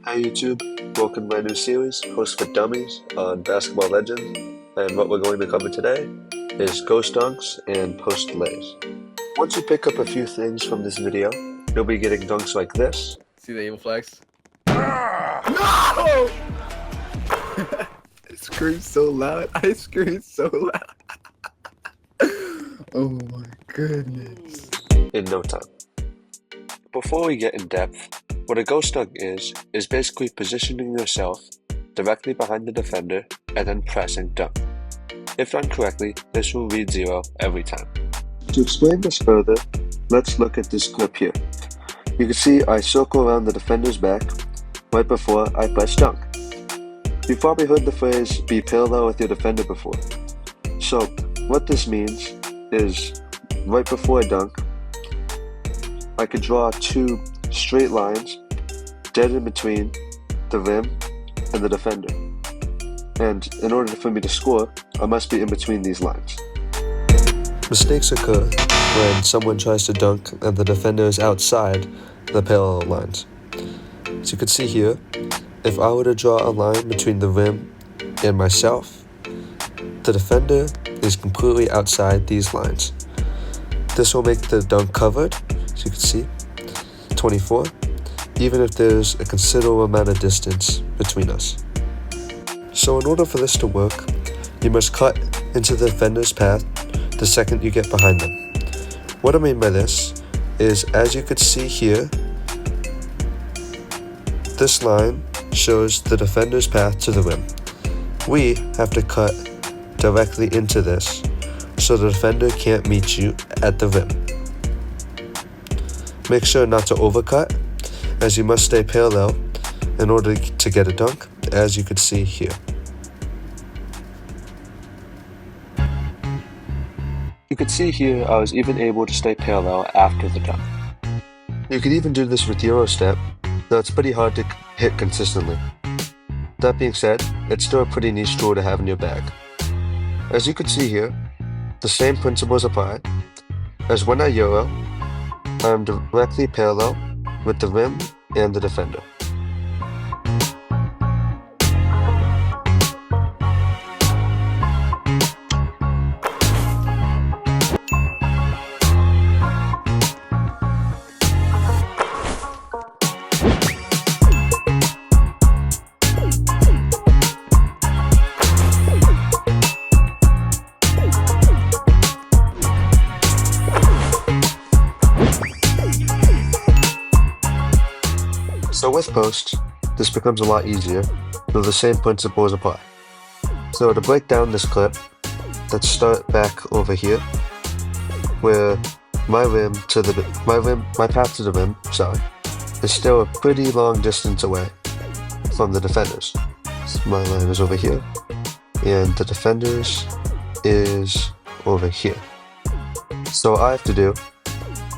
Hey YouTube, welcome to my new series, Host for Dummies on Basketball Legends, and what we're going to cover today is ghost dunks and post lays. Once you pick up a few things from this video, you'll be getting dunks like this. See the evil flex? No! I screamed so loud. Oh my goodness. In no time. Before we get in depth, what a ghost dunk is basically positioning yourself directly behind the defender and then pressing dunk. If done correctly, this will read 0 every time. To explain this further, let's look at this clip here. You can see I circle around the defender's back right before I press dunk. You've probably heard the phrase, be parallel with your defender before. So what this means is, right before I dunk, I could draw two straight lines dead in between the rim and the defender. And in order for me to score, I must be in between these lines. Mistakes occur when someone tries to dunk and the defender is outside the parallel lines. As you can see here, if I were to draw a line between the rim and myself, the defender is completely outside these lines. This will make the dunk covered, as you can see, 24, even if there's a considerable amount of distance between us. So in order for this to work, you must cut into the defender's path the second you get behind them. What I mean by this is, as you could see here, this line shows the defender's path to the rim. We have to cut directly into this so the defender can't meet you at the rim. Make sure not to overcut, as you must stay parallel in order to get a dunk, as you can see here. You can see here I was even able to stay parallel after the dunk. You could even do this with Euro step, though it's pretty hard to hit consistently. That being said, it's still a pretty nice tool to have in your bag. As you can see here, the same principles apply, as when I Euro, I am directly parallel with the rim and the defender. So with posts, this becomes a lot easier, though the same principles apply. So to break down this clip, let's start back over here, where my path to the rim, is still a pretty long distance away from the defenders. So my line is over here, and the defenders is over here. So what I have to do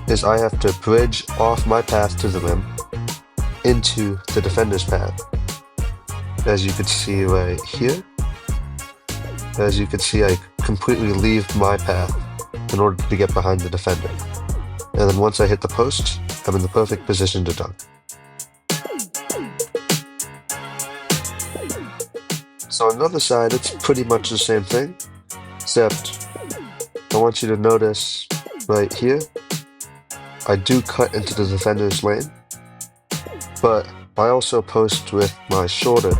is I have to bridge off my path to the rim into the defender's path. As you can see right here, as you can see, I completely leave my path in order to get behind the defender. And then once I hit the post, I'm in the perfect position to dunk. So on the other side, it's pretty much the same thing, except I want you to notice right here, I do cut into the defender's lane, but I also post with my shoulder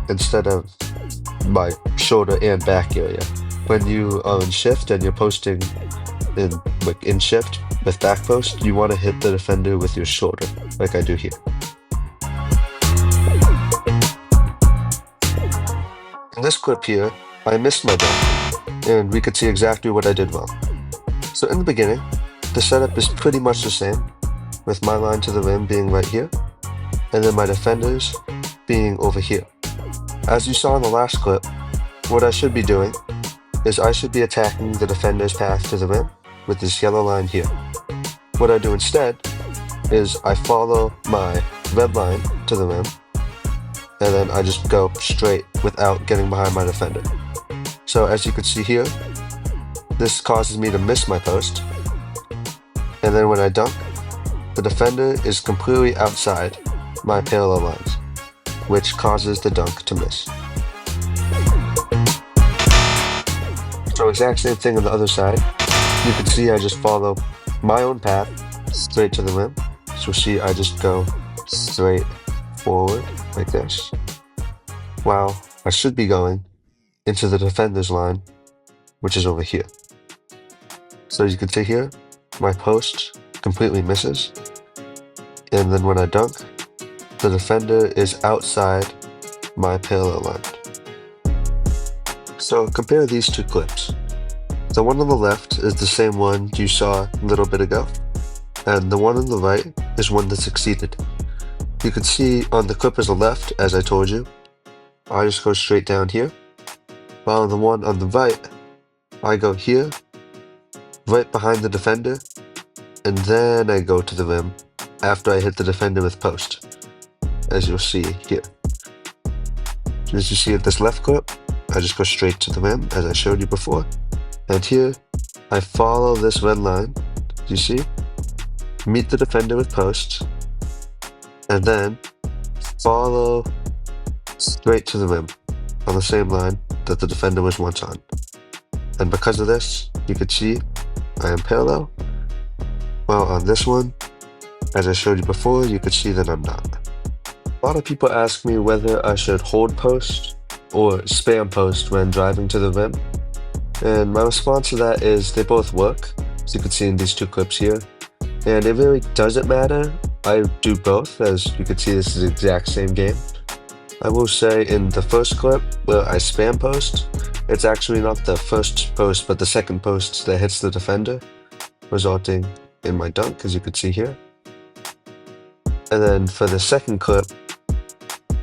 instead of my shoulder and back area. When you are in shift and you're posting in shift with back post, you want to hit the defender with your shoulder, like I do here. In this clip here, I missed my dunk, and we could see exactly what I did wrong. So in the beginning, the setup is pretty much the same, with my line to the rim being right here, and then my defenders being over here. As you saw in the last clip, what I should be doing is I should be attacking the defender's path to the rim with this yellow line here. What I do instead is I follow my red line to the rim, and then I just go straight without getting behind my defender. So as you can see here, this causes me to miss my post, and then when I dunk, the defender is completely outside my parallel lines, which causes the dunk to miss. So exact same thing on the other side. You can see I just follow my own path straight to the rim. So see, I just go straight forward like this. While I should be going into the defender's line, which is over here. So as you can see here, my post completely misses. And then when I dunk, the defender is outside my parallel line. So compare these two clips. The one on the left is the same one you saw a little bit ago, and the one on the right is one that succeeded. You can see on the clip on the left, as I told you, I just go straight down here, while on the one on the right, I go here, right behind the defender, and then I go to the rim after I hit the defender with post, as you'll see here. As you see at this left clip, I just go straight to the rim, as I showed you before. And here, I follow this red line, you see, meet the defender with post, and then follow straight to the rim on the same line that the defender was once on. And because of this, you can see I am parallel, while on this one, as I showed you before, you could see that I'm not. A lot of people ask me whether I should hold post or spam post when driving to the rim. And my response to that is they both work, as you can see in these two clips here. And it really doesn't matter. I do both, as you can see this is the exact same game. I will say in the first clip where I spam post, it's actually not the first post but the second post that hits the defender, resulting in my dunk, as you can see here. And then for the second clip,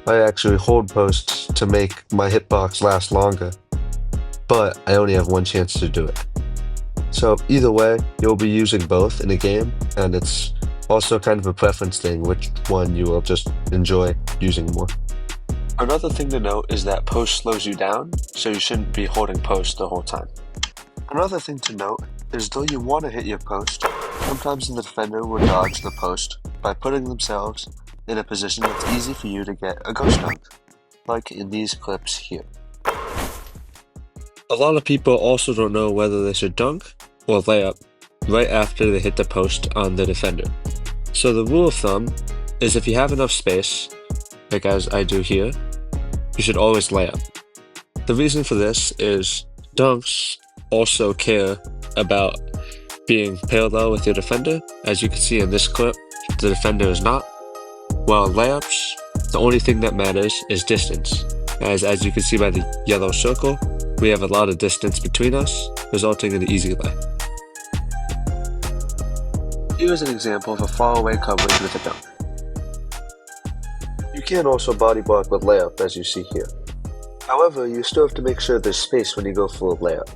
I actually hold post to make my hitbox last longer, but I only have one chance to do it. So either way, you'll be using both in a game, and it's also kind of a preference thing which one you will just enjoy using more. Another thing to note is that post slows you down, so you shouldn't be holding post the whole time. Another thing to note is though you want to hit your post, sometimes the defender will dodge the post by putting themselves in a position that's easy for you to get a ghost dunk, like in these clips here. A lot of people also don't know whether they should dunk or layup right after they hit the post on the defender. So the rule of thumb is if you have enough space, like as I do here, you should always layup. The reason for this is dunks also care about being parallel with your defender. As you can see in this clip, the defender is not. While layups, the only thing that matters is distance. As you can see by the yellow circle, we have a lot of distance between us, resulting in an easy lay. Here's an example of a far-away coverage with a dunk. You can also body block with layup, as you see here. However, you still have to make sure there's space when you go for a layup.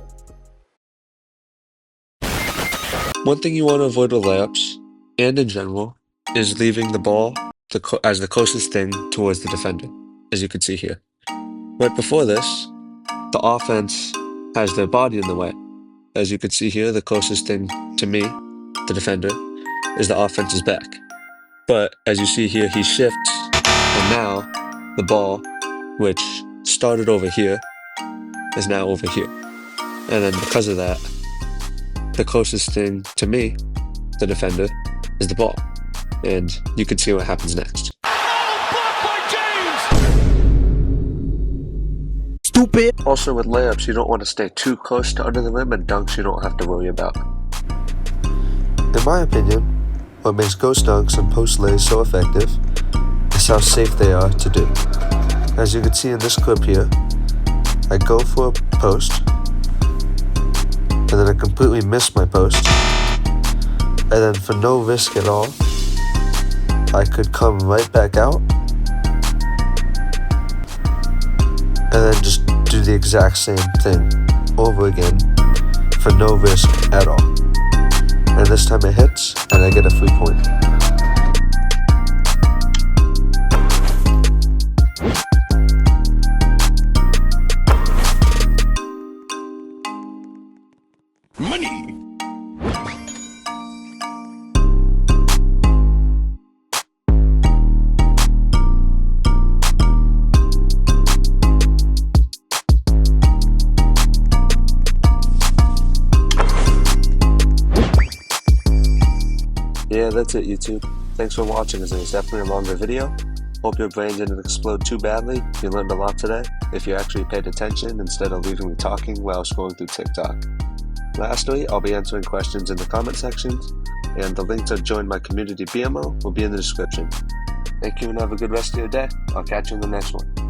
One thing you want to avoid with layups, and in general, is leaving the ball as the closest thing towards the defender, as you can see here. Right before this, the offense has their body in the way. As you can see here, the closest thing to me, the defender, is the offense's back. But as you see here, he shifts, and now the ball, which started over here, is now over here. And then because of that, the closest thing to me, the defender, is the ball. And you can see what happens next. Stupid! Also with layups, you don't want to stay too close to under the rim, and dunks you don't have to worry about. In my opinion, what makes ghost dunks and post lays so effective is how safe they are to do. As you can see in this clip here, I go for a post, and then I completely miss my post, and then for no risk at all, I could come right back out, and then just do the exact same thing over again for no risk at all. And this time it hits, and I get a free point. Money! Yeah, that's it, YouTube. Thanks for watching, as it was definitely a longer video. Hope your brain didn't explode too badly. You learned a lot today, if you actually paid attention instead of leaving me talking while scrolling through TikTok. Lastly, I'll be answering questions in the comment sections, and the link to join my community BMO will be in the description. Thank you and have a good rest of your day. I'll catch you in the next one.